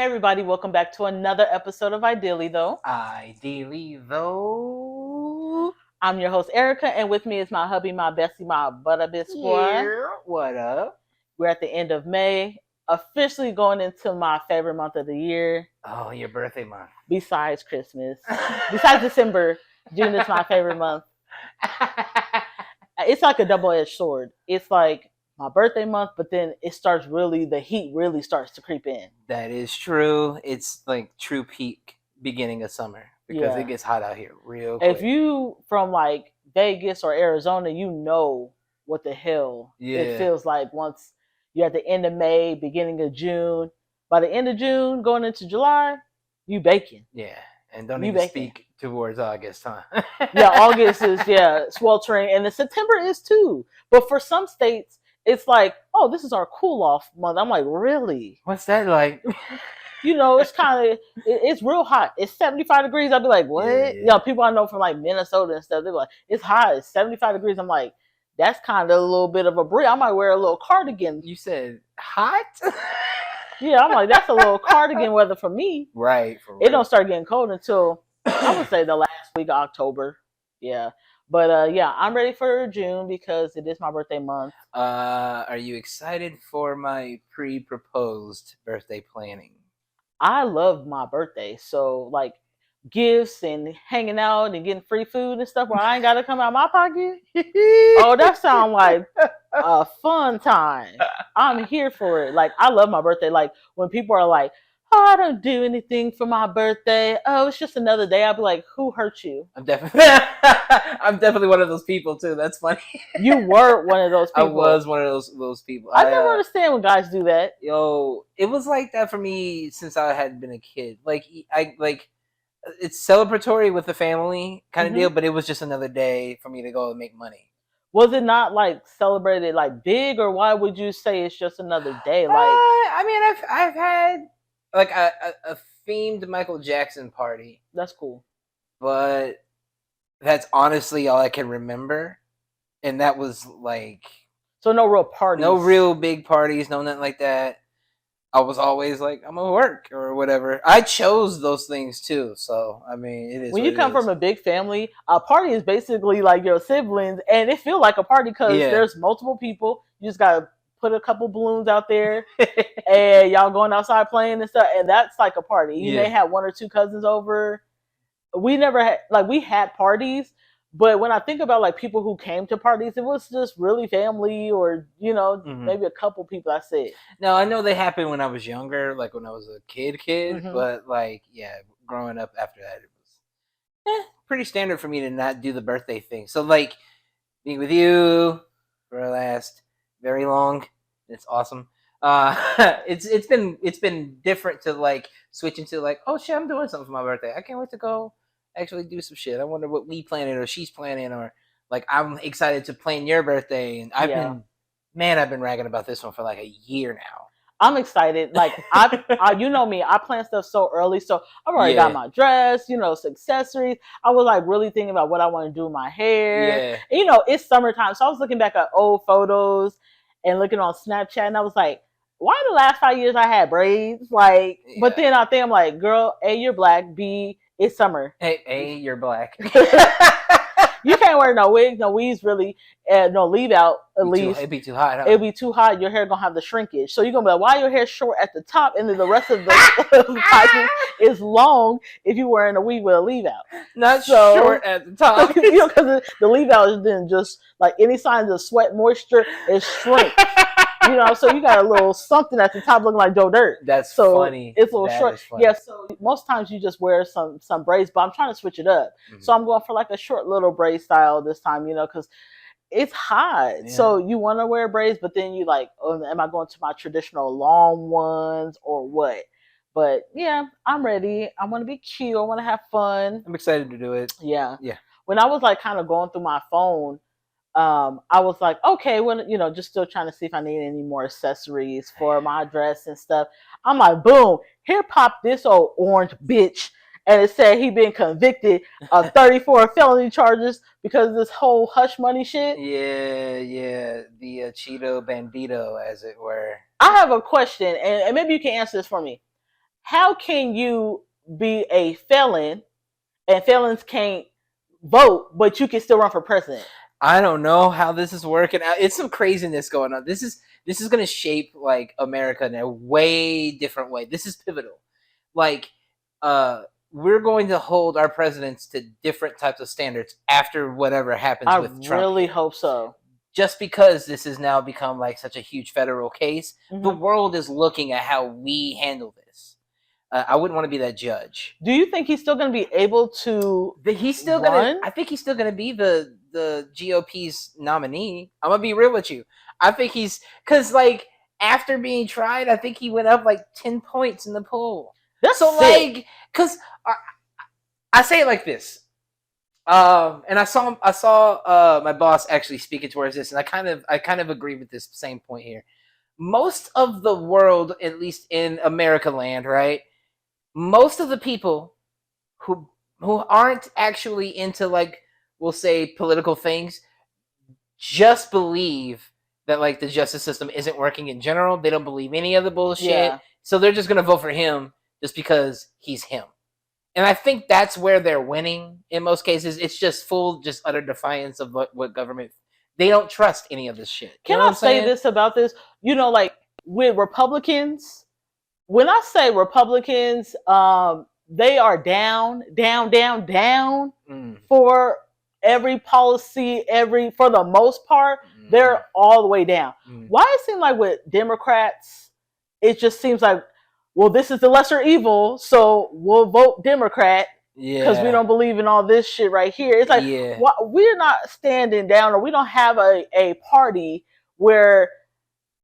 Everybody, welcome back to another episode of Ideally Though. Ideally, though. I'm your host, Erika, and with me is my hubby, my bestie, my butter biscuit. Yeah, what up? We're at the end of May, officially going into my favorite month of the year. Oh, your birthday month. Besides Christmas. Besides December, June is my favorite month. It's like a double-edged sword. It's like my birthday month, but then the heat really starts to creep in. That is true. It's like true peak beginning of summer because it gets hot out here real quick. If you from like Vegas or Arizona, you know what the hell it feels like once you're at the end of May, beginning of June. By the end of June, going into July, you baking. Yeah, and don't even speak towards August, huh? Yeah, August is sweltering, and then September is too. But for some states, it's like, oh, this is our cool off month. I'm like, really? What's that like? It's kind of, it's real hot. It's 75 degrees. I'd be like, what? Yeah. People I know from like Minnesota and stuff, they're like, it's hot. It's 75 degrees. I'm like, that's kind of a little bit of a breeze. I might wear a little cardigan. You said hot? Yeah, I'm like, that's a little cardigan weather for me. Right. It don't start getting cold until, I would say, the last week of October. Yeah. But I'm ready for June because it is my birthday month. Are you excited for my pre-proposed birthday planning? I love my birthday. So like gifts and hanging out and getting free food and stuff where I ain't got to come out of my pocket. Oh, that sounds like a fun time. I'm here for it. Like, I love my birthday. Like, when people are like, oh, I don't do anything for my birthday. Oh, it's just another day. I'll be like, who hurt you? I'm definitely one of those people too. That's funny. You were one of those people. I was one of those people. I never understand when guys do that. Yo, it was like that for me since I had been a kid. Like, it's celebratory with the family kind of deal, but it was just another day for me to go and make money. Was it not like celebrated like big, or why would you say it's just another day? Like, I mean, I've had like a themed Michael Jackson party. That's cool. But that's honestly all I can remember. And that was like... So no real parties. No real big parties, no nothing like that. I was always like, I'm going to work or whatever. I chose those things too. So, I mean, it is when you come from a big family, a party is basically like your siblings. And it feels like a party because there's multiple people. You just got to put a couple balloons out there and y'all going outside playing and stuff, and that's like a party. You may have one or two cousins over. We never had, like, we had parties, but when I think about like people who came to parties, it was just really family or maybe a couple people. That's it. No, I know they happened when I was younger, like when I was a kid, but like growing up after that, it was pretty standard for me to not do the birthday thing. So like being with you for the last very long. It's awesome. It's been different to like switch into like, oh shit, I'm doing something for my birthday. I can't wait to go actually do some shit. I wonder what we planning or she's planning, or like I'm excited to plan your birthday. And I've been ragging about this one for like a year now. I'm excited. Like I you know me, I plan stuff so early. So I've already got my dress, some accessories. I was like really thinking about what I want to do with my hair. And, it's summertime. So I was looking back at old photos and looking on Snapchat, and I was like, why the last 5 years I had braids? Like, but then I think I'm like, girl, A, you're black. B, it's summer. Hey, A, you're black. You can't wear no wigs, no weaves, really, no leave out. At least it'd be too hot. Huh? It'd be too hot. Your hair gonna have the shrinkage, so you're gonna be like, why your hair short at the top, and then the rest of the body is long if you're wearing a weave with a leave out. Not short at the top, because the leave out is then just like any signs of sweat, moisture is shrink. So you got a little something at the top looking like Joe Dirt. That's funny. It's a little short. Yeah, so most times you just wear some braids, but I'm trying to switch it up. So I'm going for like a short little braid style this time, because it's hot. Yeah. So you want to wear braids, but then you like, oh, am I going to my traditional long ones or what? But yeah, I'm ready. I want to be cute. I want to have fun. I'm excited to do it. Yeah. When I was like kind of going through my phone, I was like, okay, well, just still trying to see if I need any more accessories for my dress and stuff. I'm like, boom, here popped this old orange bitch. And it said he been convicted of 34 felony charges because of this whole hush money shit. Yeah. The Cheeto Bandito, as it were. I have a question, and maybe you can answer this for me. how can you be a felon and felons can't vote, but you can still run for president? I don't know how this is working out. It's some craziness going on. This is going to shape like America in a way different way. This is pivotal. Like, we're going to hold our presidents to different types of standards after whatever happens with Trump. I really hope so. Just because this has now become like such a huge federal case, the world is looking at how we handle this. I wouldn't want to be that judge. Do you think he's still going to be able to? He's still going to. I think he's still going to be the GOP's nominee. I'm gonna be real with you. I think he's because like after being tried, I think he went up like 10 points in the poll. That's so sick. Like because I say it like this. And I saw my boss actually speaking towards this, and I kind of agree with this same point here. Most of the world, at least in America land, right? Most of the people who aren't actually into like we'll say political things, just believe that like the justice system isn't working in general. They don't believe any of the bullshit, so they're just gonna vote for him just because he's him. And I think that's where they're winning in most cases. It's just utter defiance of what government. They don't trust any of this shit. Can I say this about this? You know, like with Republicans, when I say Republicans, they are down for every policy, for the most part, they're all the way down. Why it seems like with Democrats, it just seems like, well, this is the lesser evil, so we'll vote Democrat because we don't believe in all this shit right here. It's like, we're not standing down, or we don't have a party where,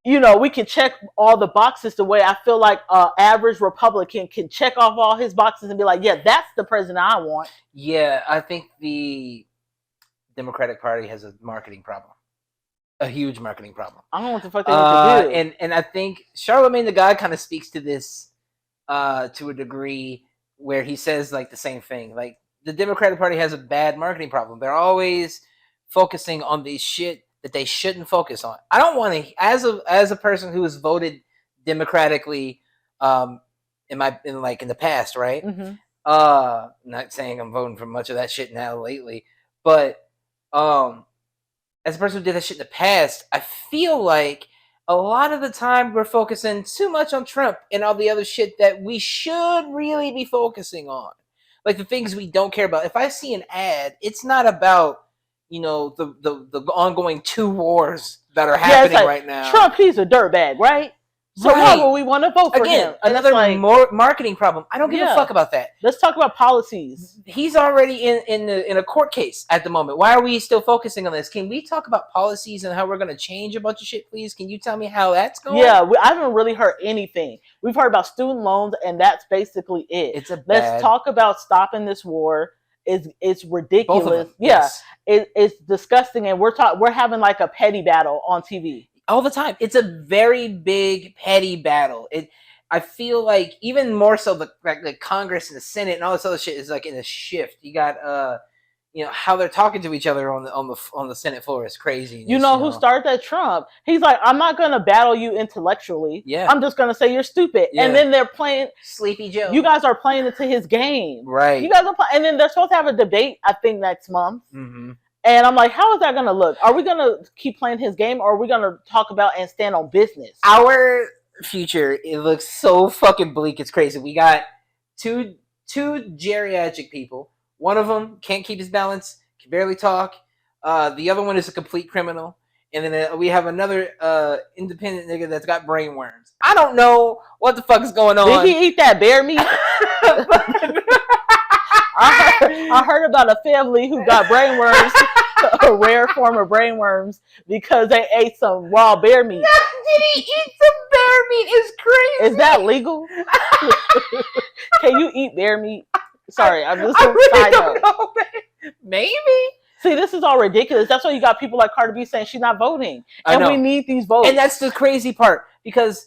you know, we can check all the boxes the way I feel like an average Republican can check off all his boxes and be like, yeah, that's the president I want. Yeah, I think the Democratic Party has a marketing problem. A huge marketing problem. I don't know what the fuck they need to do. And I think Charlemagne the God kind of speaks to this to a degree where he says like the same thing. Like the Democratic Party has a bad marketing problem. They're always focusing on the shit that they shouldn't focus on. I don't want to, as a person who has voted democratically in the past, right? Not saying I'm voting for much of that shit now lately, but as a person who did that shit in the past, I feel like a lot of the time we're focusing too much on Trump and all the other shit that we should really be focusing on. Like the things we don't care about. If I see an ad, it's not about, you know, the ongoing 2 wars that are happening right now. Trump, he's a dirtbag, right? So why would we want to vote for him? Another marketing problem. I don't give a fuck about that. Let's talk about policies. He's already in a court case at the moment. Why are we still focusing on this? Can we talk about policies and how we're going to change a bunch of shit, please? Can you tell me how that's going? Yeah, I haven't really heard anything. We've heard about student loans, and that's basically it. Let's talk about stopping this war. It's ridiculous. Both of them. Yeah, it's disgusting, and we're having like a petty battle on TV. All the time. It's a very big, petty battle. I feel like even more so the Congress and the Senate and all this other shit is like in a shift. You got you know how they're talking to each other on the Senate floor is crazy. You know who started that? Trump. He's like, I'm not gonna battle you intellectually. Yeah. I'm just gonna say you're stupid. Yeah. And then they're playing Sleepy Joe. You guys are playing into his game. Right. You guys are playing, and then they're supposed to have a debate, I think, next month. And I'm like, how is that going to look? Are we going to keep playing his game, or are we going to talk about and stand on business? Our future, it looks so fucking bleak. It's crazy. We got two geriatric people. One of them can't keep his balance, can barely talk. The other one is a complete criminal. And then we have another independent nigga that's got brain worms. I don't know what the fuck is going on. Did he eat that bear meat? I heard about a family who got brain worms, a rare form of brain worms, because they ate some raw bear meat. Did he eat some bear meat? It's crazy. Is that legal? Can you eat bear meat? Sorry, I'm just I really don't know. Maybe. See, this is all ridiculous. That's why you got people like Cardi B saying she's not voting. And we need these votes. And that's the crazy part, because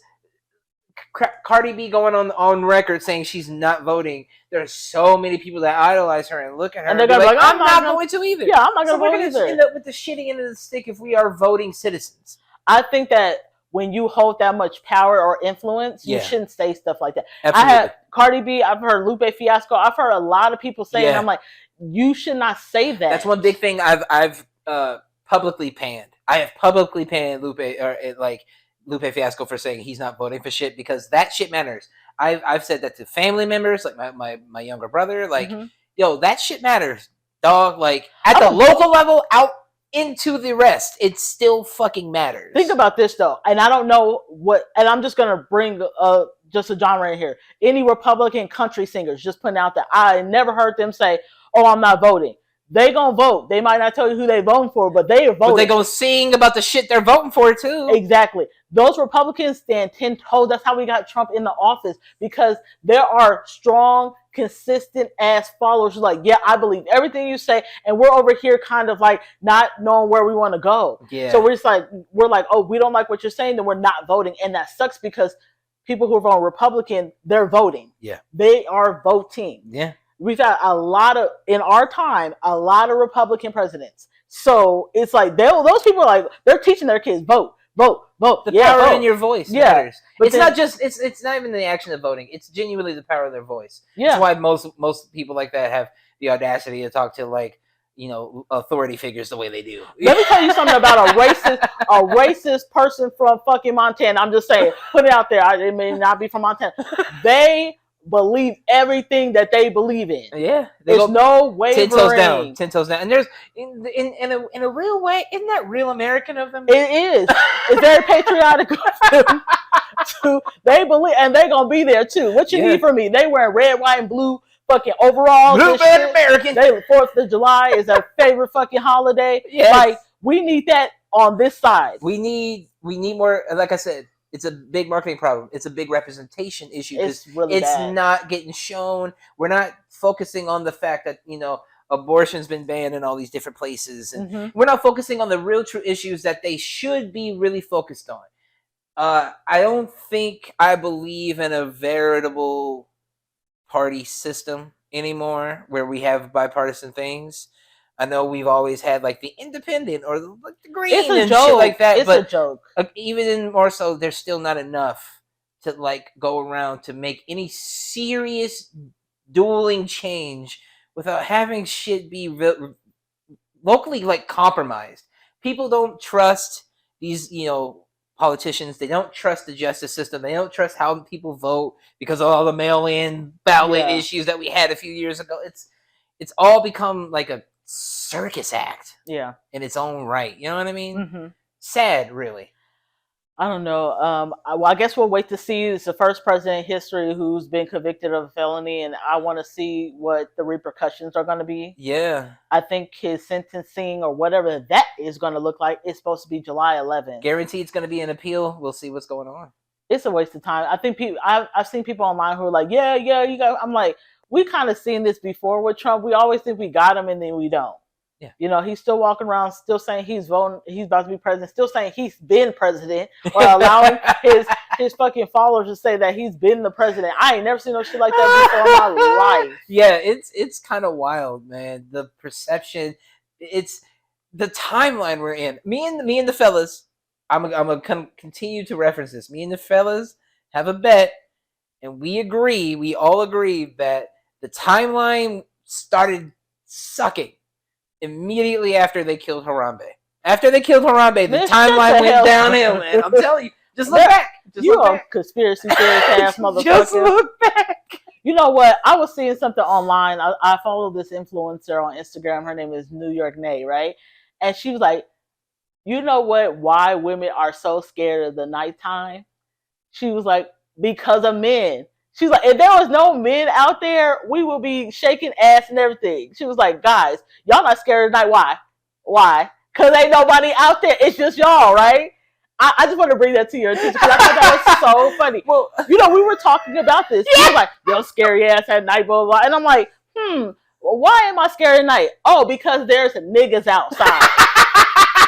Cardi B going on record saying she's not voting. There's so many people that idolize her and look at her and they're gonna be like, I'm not going to either. Yeah, I'm not going to vote either. We're going to end up with the shitty end of the stick if we are voting citizens. I think that when you hold that much power or influence, you shouldn't say stuff like that. Absolutely. I have Cardi B, I've heard Lupe Fiasco, I've heard a lot of people saying, I'm like, you should not say that. That's one big thing I've publicly panned. I have publicly panned Lupe Fiasco for saying he's not voting for shit, because that shit matters. I've said that to family members, like my younger brother, like, yo, that shit matters, dog. Like, at the local level, out into the rest, it still fucking matters. Think about this though, and I don't know what, and I'm just gonna bring just a genre in here. Any Republican country singers, just putting out that I never heard them say, "Oh, I'm not voting." They gonna vote. They might not tell you who they voting for, but they are voting. But they gonna sing about the shit they're voting for too. Exactly. Those Republicans stand 10 toes. That's how we got Trump in the office, because there are strong, consistent ass followers. Like, yeah, I believe everything you say, and we're over here kind of like not knowing where we want to go. Yeah. So we're like, oh, we don't like what you're saying, then we're not voting, and that sucks, because people who are voting Republican, they're voting. Yeah. They are voting. Yeah. We've had in our time, a lot of Republican presidents. So it's like those people are like, they're teaching their kids, vote. The power in your voice matters. But it's not just it's not even the action of voting. It's genuinely the power of their voice. Yeah. That's why most people like that have the audacity to talk to, like, authority figures the way they do. Let me tell you something about a racist person from fucking Montana. I'm just saying, put it out there. It may not be from Montana. They believe everything that they believe in. Yeah, there's no wavering. 10 toes down. And there's in a real way, isn't that real American of them? It is. It's very patriotic of them. They believe, and they're gonna be there too. What you need from me? They wear red, white, and blue fucking overalls. Blue man American. 4th of July is their favorite fucking holiday. Yes. Like, we need that on this side. We need more. Like I said, it's a big marketing problem. It's a big representation issue. It's really bad. Not getting shown. We're not focusing on the fact that, abortion's been banned in all these different places. And we're not focusing on the real true issues that they should be really focused on. I don't think I believe in a veritable party system anymore where we have bipartisan things. I know we've always had like the independent or the green and shit like that. It's a joke. Even more so, there's still not enough to like go around to make any serious dueling change without having shit be locally like compromised. People don't trust these, politicians. They don't trust the justice system. They don't trust how people vote because of all the mail-in ballot issues that we had a few years ago. It's all become like a circus act in its own right. You know what I mean? Sad, really. I don't know. Well, I guess we'll wait to see. It's the first president in history who's been convicted of a felony, and I want to see what the repercussions are going to be. Yeah. I think his sentencing or whatever that is going to look like is supposed to be July 11th. Guaranteed it's going to be an appeal. We'll see what's going on. It's a waste of time. I think I've seen people online who are like, yeah, you got. I'm like, we kind of seen this before with Trump. We always think we got him, and then we don't. Yeah. He's still walking around, still saying he's voting, he's about to be president, still saying he's been president, or allowing his fucking followers to say that he's been the president. I ain't never seen no shit like that before in my life. Yeah, it's kind of wild, man. The perception, it's the timeline we're in. Me and the fellas, I'm gonna continue to reference this. Me and the fellas have a bet, and we all agree that the timeline started sucking immediately after they killed Harambe. After they killed Harambe, the timeline went downhill, man. I'm telling you. Just look back. You are conspiracy theorist ass motherfucker. Just look back. You know what? I was seeing something online. I follow this influencer on Instagram. Her name is New York Nay, right? And she was like, you know what? Why women are so scared of the nighttime? She was like, because of men. She's like, if there was no men out there, we would be shaking ass and everything. She was like, guys, y'all not scared of night. Why? Why? Because ain't nobody out there. It's just y'all, right? I just want to bring that to your attention because I thought that was so funny. Well, we were talking about this. She was like, yo, scary ass at night, blah, blah, blah. And I'm like, why am I scared at night? Oh, because there's niggas outside.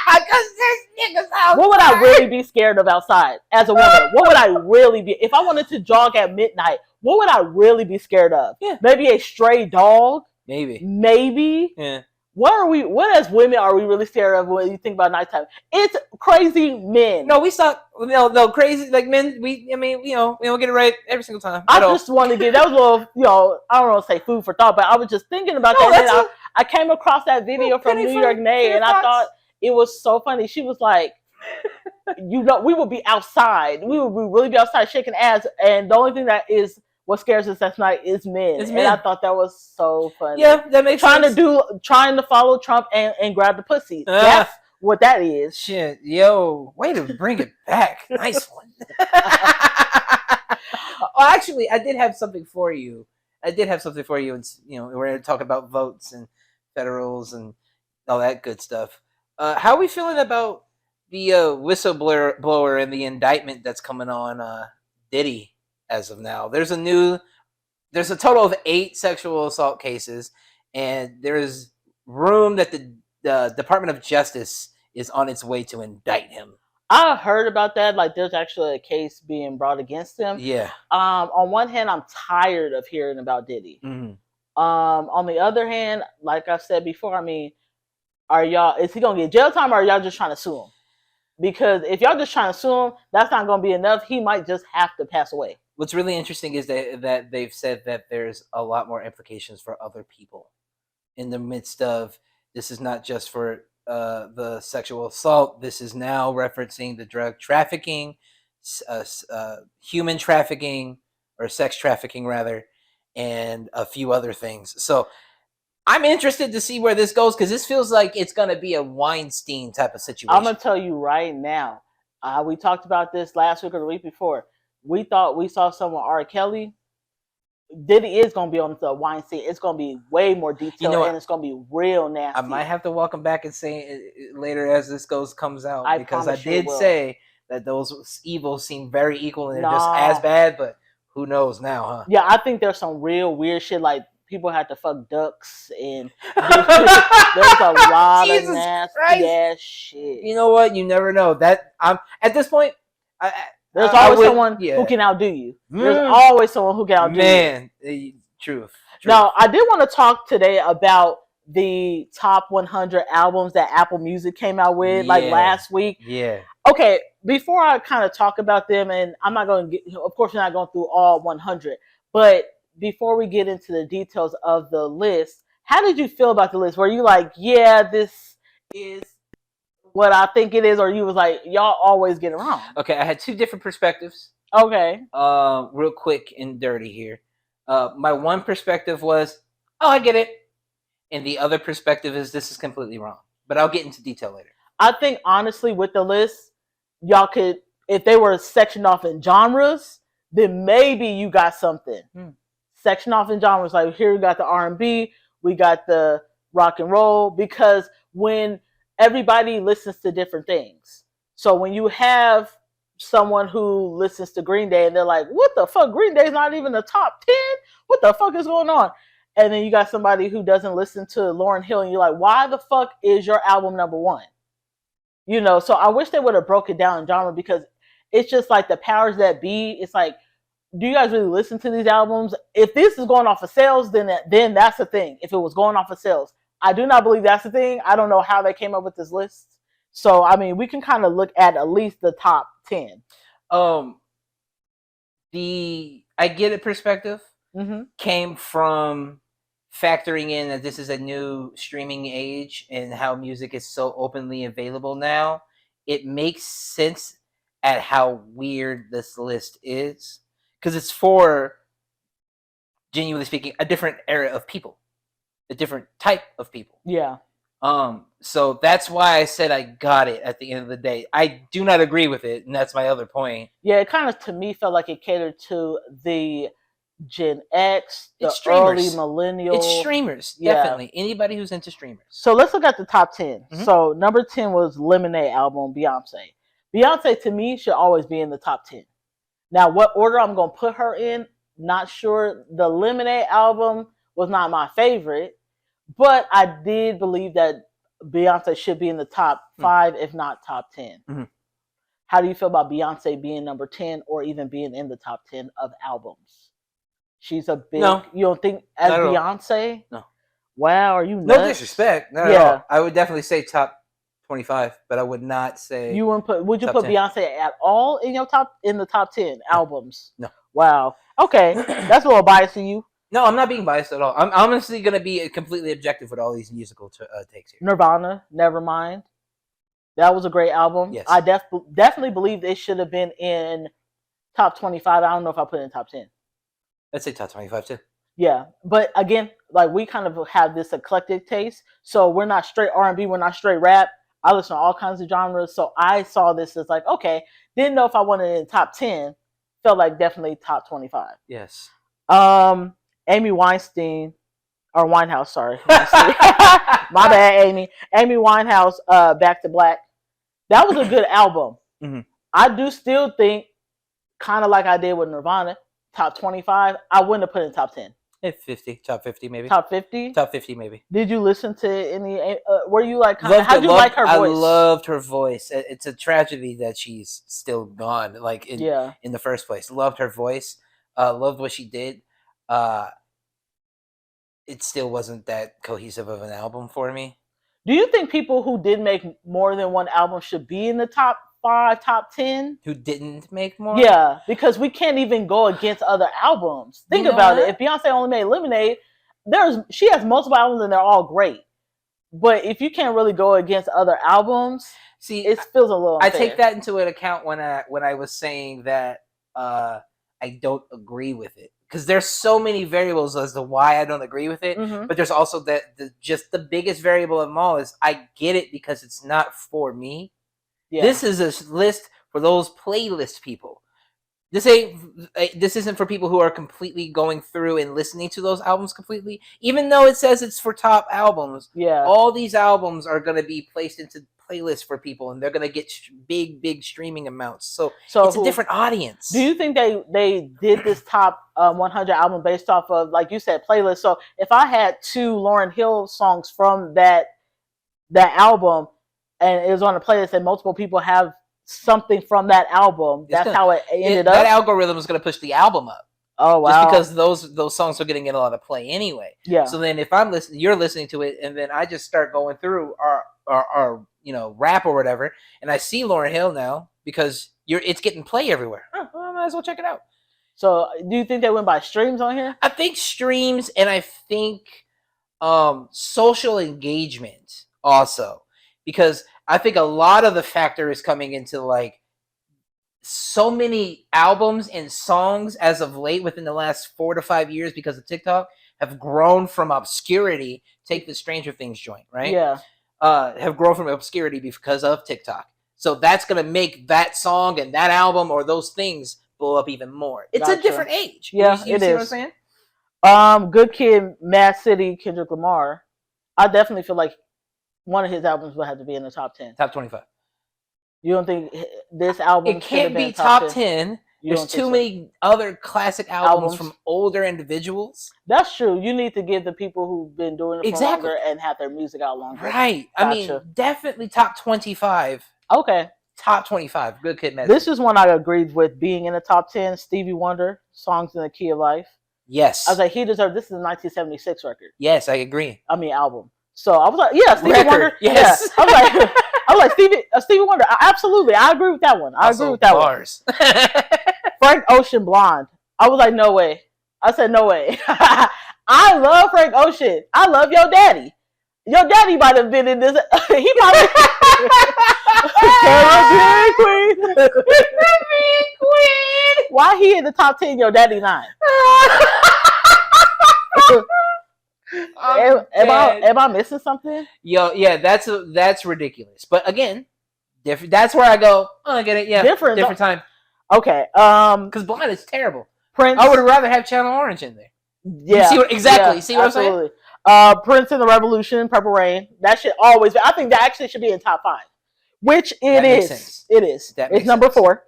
Because there's niggas outside. What would I really be scared of outside as a woman? What would I really be? If I wanted to jog at midnight, what would I really be scared of? Yeah. Maybe a stray dog? Maybe. Maybe. Yeah. what as women are we really scared of when you think about nighttime? It's crazy men. No, we suck. No, crazy like men. We don't get it right every single time. I just want to get that was a little, I don't want to say food for thought, but I was just thinking about that. And then I came across that video from New York Nay, and I thought it was so funny. She was like, we would be outside. We would really be outside shaking ass, and the only thing that is what scares us that night is men. And I thought that was so funny. Yeah, that makes sense. Trying to follow Trump and grab the pussy. That's what that is. Shit, yo, way to bring it back. Nice one. Well, actually, I did have something for you. And we're going to talk about votes and federals and all that good stuff. How are we feeling about the whistleblower and the indictment that's coming on Diddy as of now? There's a total of 8 sexual assault cases, and there's room that the Department of Justice is on its way to indict him. I heard about that. Like, there's actually a case being brought against him. Yeah. On one hand, I'm tired of hearing about Diddy. Mm-hmm. On the other hand, like I said before, I mean, is he gonna get jail time, or are y'all just trying to sue him? Because if y'all just trying to sue him, that's not gonna be enough. He might just have to pass away. What's really interesting is that they've said that there's a lot more implications for other people in the midst of this. Is not just for the sexual assault. This is now referencing the drug trafficking, human trafficking, or sex trafficking rather, and a few other things. So I'm interested to see where this goes, because this feels like it's going to be a Weinstein type of situation. I'm going to tell you right now. We talked about this last week or the week before. We thought we saw someone, R. Kelly. Diddy is going to be on the Weinstein. It's going to be way more detailed, and it's going to be real nasty. I might have to welcome back and say it later as this comes out, because I did say that those evils seem very equal and they're just as bad, but who knows now, huh? Yeah, I think there's some real weird shit, like people had to fuck ducks, and there's a lot of nasty ass shit. You know what? You never know. That I'm at this point. There's always someone who can outdo you. There's always someone who can outdo you. Man, truth. Now, I did want to talk today about the top 100 albums that Apple Music came out with, like last week. Yeah. Okay, before I kind of talk about them, and I'm not going to of course, we're not going through all 100, but before we get into the details of the list, how did you feel about the list? Were you like, yeah, this is what I think it is, or you was like, y'all always get it wrong? Okay, I had 2 different perspectives. Okay. Real quick and dirty here. My one perspective was, oh, I get it. And the other perspective is, this is completely wrong. But I'll get into detail later. I think, honestly, with the list, y'all could, if they were sectioned off in genres, then maybe you got something. Section off in genres, like here we got the R&B, we got the rock and roll, because when everybody listens to different things. So when you have someone who listens to Green Day and they're like, what the fuck? Green Day's not even the top 10? What the fuck is going on? And then you got somebody who doesn't listen to Lauryn Hill, and you're like, why the fuck is your album number 1? You know, so I wish they would have broke it down in genre, because it's just like the powers that be. It's like, do you guys really listen to these albums? If this is going off of sales, then that's the thing. If it was going off of sales, I do not believe that's the thing. I don't know how they came up with this list. So, I mean, we can kind of look at least the top 10. The I get it perspective came from factoring in that this is a new streaming age and how music is so openly available now. It makes sense at how weird this list is, because it's for, genuinely speaking, a different era of people, a different type of people. Yeah. So that's why I said I got it at the end of the day. I do not agree with it, and that's my other point. Yeah, it kind of, to me, felt like it catered to the Gen X, the early millennial. It's streamers, definitely. Anybody who's into streamers. So let's look at the top 10. So number 10 was Lemonade album, Beyonce. Beyonce, to me, should always be in the top 10. Now, what order I'm going to put her in, not sure. The Lemonade album was not my favorite, but I did believe that Beyonce should be in the top 5, if not top 10. How do you feel about Beyonce being number 10, or even being in the top 10 of albums? She's a big... No. You don't think, as Beyonce? No. Wow, are you nuts? No disrespect. Not at all. I would definitely say top 25, but I would not say you wouldn't put. Would you put 10. Beyonce at all in the top 10 albums? No. Wow. Okay, that's a little biased to you. No, I'm not being biased at all. I'm honestly going to be completely objective with all these musical takes here. Nirvana, Nevermind. That was a great album. Yes. I definitely believe it should have been in top 25. I don't know if I put it in top 10. I'd say top 25 too. Yeah, but again, like we kind of have this eclectic taste, so we're not straight R&B, we're not straight rap. I listen to all kinds of genres, so I saw this as like, okay, didn't know if I wanted it in top 10. Felt like definitely top 25. Yes. Amy Weinstein, or Winehouse, sorry. My bad, Amy. Amy Winehouse, Back to Black. That was a good album. Mm-hmm. I do still think, kind of like I did with Nirvana, top 25, I wouldn't have put in top 10. 50, top 50 maybe. Top 50? Top 50 maybe. Did you listen to any, were you like, how'd you like her voice? I loved her voice. It's a tragedy that she's still gone, like in the first place. Loved her voice. Loved what she did. It still wasn't that cohesive of an album for me. Do you think people who did make more than one album should be in the top 5, top 10? Who didn't make more? Yeah, because we can't even go against other albums. Think about it. If Beyonce only made Lemonade, she has multiple albums and they're all great. But if you can't really go against other albums, it feels a little unfair. I take that into account when I was saying that I don't agree with it. Because there's so many variables as to why I don't agree with it. Mm-hmm. But there's also just the biggest variable of them all is I get it because it's not for me. Yeah. This is a list for those playlist people. This isn't for people who are completely going through and listening to those albums completely. Even though it says it's for top albums, all these albums are going to be placed into playlists for people, and they're going to get big streaming amounts. So it's a different audience. Do you think they did this top 100 album based off of, like you said, playlists? So if I had 2 Lauryn Hill songs from that album, and it was on a playlist, and multiple people have something from that album, how it ended up. That algorithm is going to push the album up. Oh wow! Just because those songs are going to get a lot of play anyway. Yeah. So then if I'm listening, you're listening to it, and then I just start going through our rap or whatever, and I see Lauryn Hill now because it's getting play everywhere. Well, I might as well check it out. So do you think they went by streams on here? I think streams, and I think social engagement also, because I think a lot of the factor is coming into like so many albums and songs as of late within the last 4 to 5 years because of TikTok have grown from obscurity. Take the Stranger Things joint, right? Yeah. Have grown from obscurity because of TikTok. So that's going to make that song and that album or those things blow up even more. It's a different age. Yeah, you it see is. What I'm saying? Good Kid, Mad City, Kendrick Lamar. I definitely feel like one of his albums will have to be in the top 10. Top 25. You don't think this album? It can't be top 10. There's too many other classic albums from older individuals. That's true. You need to give the people who've been doing it for longer and have their music out longer. Right. Gotcha. I mean, definitely top 25. Okay. Top 25. Good Kid, Mad. This is one I agreed with being in the top 10. Stevie Wonder, Songs in the Key of Life. Yes. I was like, he deserved. This is a 1976 record. Yes, I agree. I mean, album. So I was like, yeah, Stevie Wonder. Yes. Yeah. I was like Stevie Wonder. Absolutely, I agree with that one. I agree with that bars. One. Frank Ocean, Blonde. I was like, no way. I said, no way. I love Frank Ocean. I love Yo Daddy. Yo Daddy might have been in this. He probably. Caribbean Queen. Why he in the top 10? Yo Daddy 9. Am I missing something? Yo, yeah, that's ridiculous. But again, different. That's where I go. Oh, I get it. Yeah, different time. Okay. Because Blind is terrible. Prince. I would rather have Channel Orange in there. Yeah. You see what absolutely. I'm saying? Prince and the Revolution, Purple Rain. That should always be. I think that actually should be in top 5. Which it is. It is. It's number 4.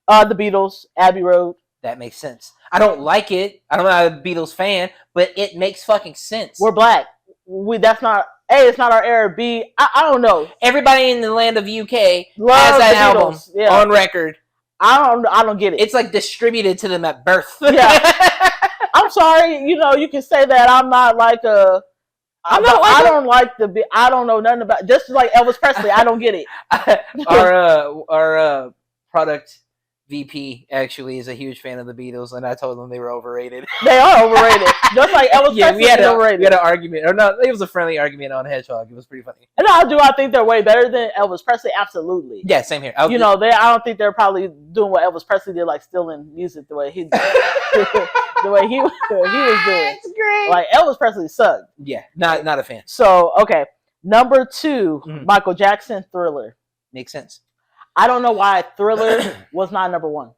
The Beatles, Abbey Road. That makes sense. I don't like it. I'm not a Beatles fan, but it makes fucking sense. We're black. That's not. A, it's not our era. B, I don't know. Everybody in the land of UK has that album on record. I don't get it. It's like distributed to them at birth. Yeah. I'm sorry. You can say that I'm not like I don't like I don't know nothing about. Just like Elvis Presley, I don't get it. our product VP actually is a huge fan of the Beatles, and I told them they were overrated. They are overrated. Just like Elvis Presley is overrated. We had an argument, or no, it was a friendly argument on Hedgehog. It was pretty funny. And I think they're way better than Elvis Presley. Absolutely. Yeah, same here. I don't think they're probably doing what Elvis Presley did, like stealing music the way he the way he was doing. It's great. Like Elvis Presley sucked. Yeah, not a fan. So okay, number 2, Michael Jackson, Thriller. Makes sense. I don't know why Thriller was not number 1.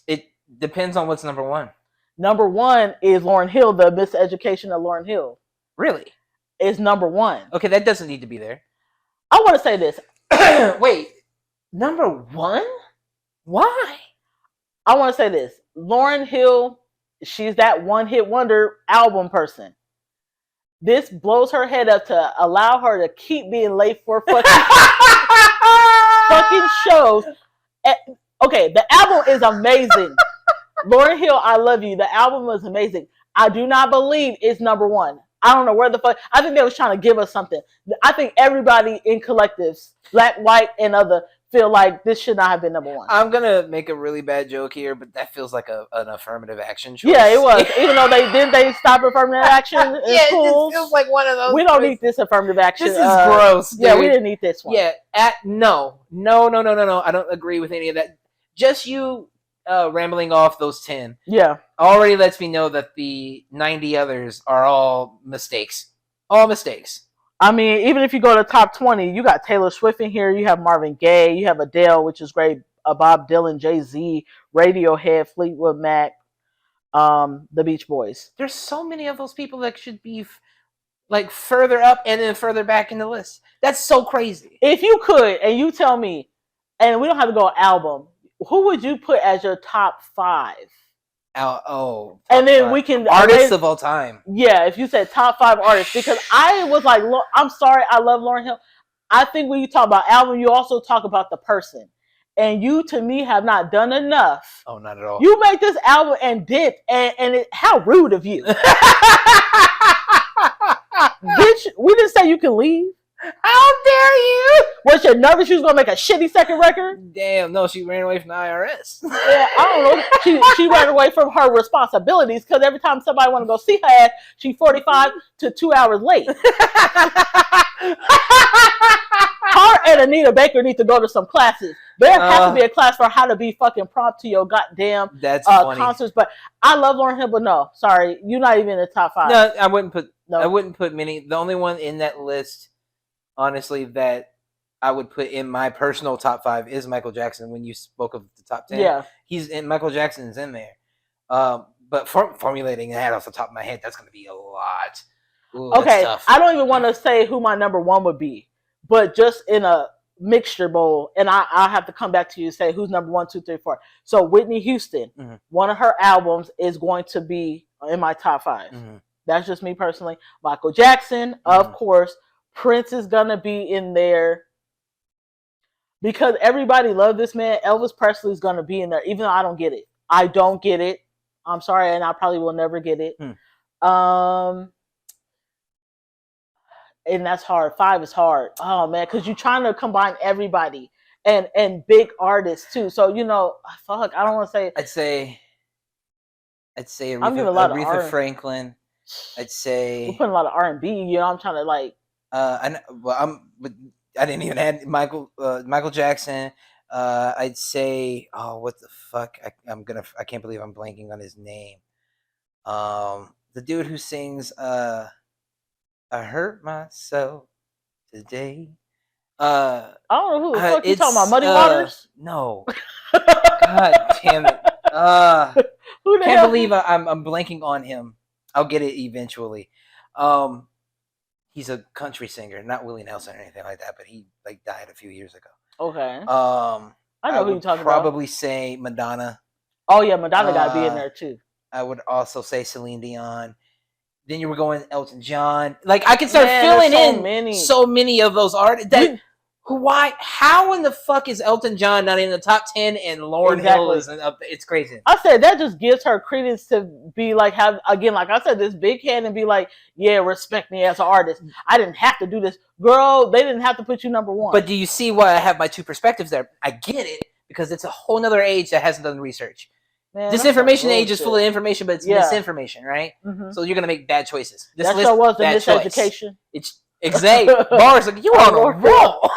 It depends on what's number 1. Number 1 is Lauryn Hill, the Miseducation of Lauryn Hill. Really? Is number 1. Okay, that doesn't need to be there. I want to say this. Wait, number 1? Why? I want to say this. Lauryn Hill, she's that one-hit wonder album person. This blows her head up to allow her to keep being late for fucking shows. Okay, the album is amazing. Lauryn Hill, I love you. The album was amazing. I do not believe it's number 1. I don't know where the fuck. I think they was trying to give us something. I think everybody in collectives, black, white, and other, feel like this should not have been number 1. I'm gonna make a really bad joke here, but that feels like an affirmative action choice. Yeah, it was. Even though they stopped affirmative action. Yeah, it feels like one of those. We don't need this affirmative action. This is gross. Dude. Yeah, we didn't need this one. Yeah, no. I don't agree with any of that. Just you rambling off those 10. Yeah, already lets me know that the 90 others are all mistakes. All mistakes. I mean, even if you go to top 20, you got Taylor Swift in here, you have Marvin Gaye, you have Adele, which is great, Bob Dylan, Jay-Z, Radiohead, Fleetwood Mac, the Beach Boys. There's so many of those people that should be like further up and then further back in the list. That's so crazy. If you could, and you tell me, and we don't have to go album, who would you put as your top 5? And then we can artists of all time. Yeah, if you said top 5 artists, because I was like, I'm sorry, I love Lauryn Hill. I think when you talk about album, you also talk about the person, and you to me have not done enough. Oh, not at all. You make this album and dip, and how rude of you, bitch! We didn't say you can leave. How dare you? Was you nervous she was gonna make a shitty second record? Damn, no, she ran away from the IRS. Yeah, I don't know. She ran away from her responsibilities because every time somebody want to go see her ass, she 45 to 2 hours late. Her and Anita Baker need to go to some classes. There has to be a class for how to be fucking prompt to your goddamn concerts. But I love Lauryn Hill, but no, sorry, you're not even in the top 5. No, I wouldn't put many. The only one in that list, honestly, that I would put in my personal top 5 is Michael Jackson. When you spoke of the top 10, yeah, Michael Jackson's in there. But formulating that off the top of my head, that's going to be a lot. Ooh, okay, I don't even want to say who my number 1 would be, but just in a mixture bowl, and I'll have to come back to you and say who's number 1, 2, 3, 4. So Whitney Houston, one of her albums is going to be in my top 5. That's just me personally. Michael Jackson, of course. Prince is gonna be in there because everybody loved this man. Elvis Presley is gonna be in there, even though I don't get it. I don't get it. I'm sorry, and I probably will never get it. And that's hard. 5 is hard. Oh man, because you're trying to combine everybody and big artists too. So fuck. I don't want to say. I'd say Aretha, I'm giving a lot Aretha Franklin. I'd say we're putting a lot of R&B. I'm trying to like. I didn't even add Michael Jackson. I'd say, what the fuck? I can't believe I'm blanking on his name. The dude who sings, I hurt myself today. I don't know who the fuck you talking about. Muddy Waters? No. God damn it. Who the can't hell? believe I'm blanking on him. I'll get it eventually. He's a country singer, not Willie Nelson or anything like that, but he died a few years ago. Okay. I know who you're talking about. Probably say Madonna. Oh yeah, Madonna got to be in there too. I would also say Celine Dion. Then you were going Elton John. Like I could start filling in so many of those artists. Why? How in the fuck is Elton John not in the top 10 and Lauryn Hill isn't up? It's crazy. I said that just gives her credence to be like, have again, like I said, this big head and be like, yeah, respect me as an artist. I didn't have to do this, girl. They didn't have to put you number one. But do you see why I have my two perspectives there? I get it because it's a whole nother age that hasn't done research. Man, this information age is full of information, but it's misinformation, right? Mm-hmm. So you're gonna make bad choices. This that show was the miseducation. It's exactly bars like you on a roll.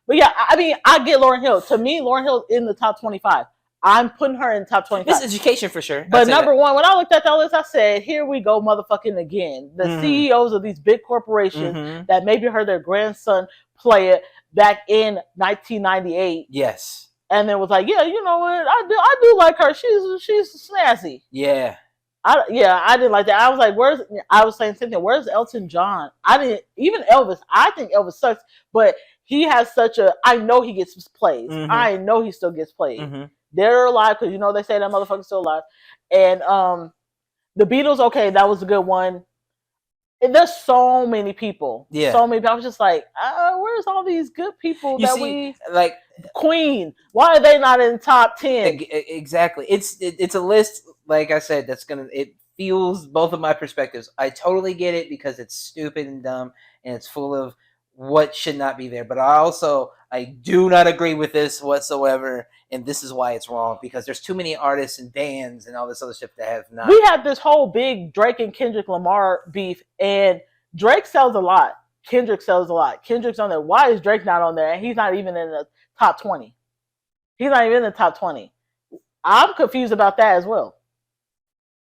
But yeah, I mean, I get Lauryn Hill. To me, Lauryn Hill in the top 25. I'm putting her in the top 25. This education for sure. But number one, when I looked at that list, I said, here we go, motherfucking again. The CEOs of these big corporations that maybe heard their grandson play it back in 1998. Yes. And then was like, yeah, you know what? I do like her. She's snazzy. Yeah. I didn't like that. I was like, I was saying something. Where's Elton John? Even Elvis. I think Elvis sucks, but he has I know he gets plays. I know he still gets plays. They're alive because they say that motherfucker's still alive. And the Beatles, okay, that was a good one. And there's so many people. Yeah. So many people. I was just like, where's all these good people like Queen? Why are they not in top 10? Exactly. It's a list, like I said, it feels both of my perspectives. I totally get it because it's stupid and dumb and it's full of what should not be there. But I do not agree with this whatsoever, and this is why it's wrong, because there's too many artists and bands and all this other shit that have not. We have this whole big Drake and Kendrick Lamar beef, and Drake sells a lot. Kendrick sells a lot. Kendrick's on there. Why is Drake not on there? And he's not even in the top 20. He's not even in the top 20. I'm confused about that as well.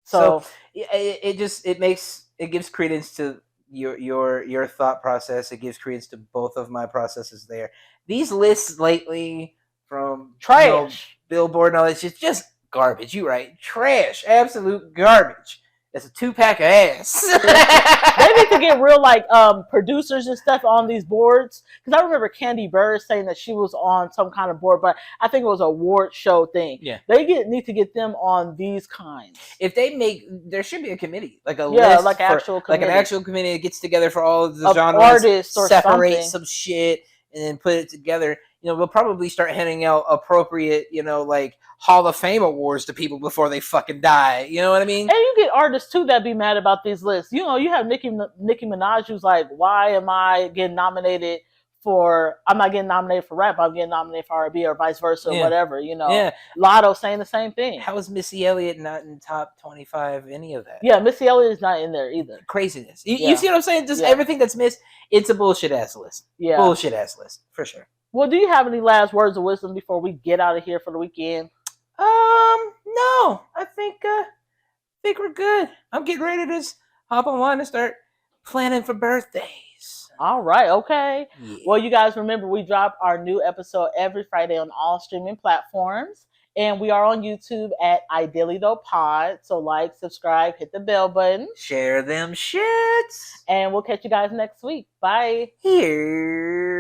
So it gives credence to your thought process. It gives credence to both of my processes there. These lists lately from trash, Billboard and all that shit, just garbage. You right? Trash, absolute garbage. It's a 2-pack of ass. They need to get real producers and stuff on these boards, because I remember Candy Burr saying that she was on some kind of board, but I think it was a award show thing. Yeah, they need to get them on these kinds. If they there should be a committee, like a list like actual committee. Like an actual committee that gets together for all of the genres, artists, or separate something. Some shit and then put it together. We'll probably start handing out appropriate, like Hall of Fame awards to people before they fucking die. You know what I mean? And you get artists too that be mad about these lists. You have Nicki Minaj, who's like, why am I getting nominated for? I'm not getting nominated for rap. I'm getting nominated for R&B or vice versa, or whatever. Yeah. Lotto saying the same thing. How is Missy Elliott not in top 25? Any of that? Yeah, Missy Elliott is not in there either. Craziness. You see what I'm saying? Just everything that's missed. It's a bullshit ass list. Yeah, bullshit ass list for sure. Well, do you have any last words of wisdom before we get out of here for the weekend? No. I think we're good. I'm getting ready to just hop online and start planning for birthdays. All right, okay. Yeah. Well, you guys remember we drop our new episode every Friday on all streaming platforms. And we are on YouTube at Ideally Though Pod. So subscribe, hit the bell button. Share them shits. And we'll catch you guys next week. Bye. Here.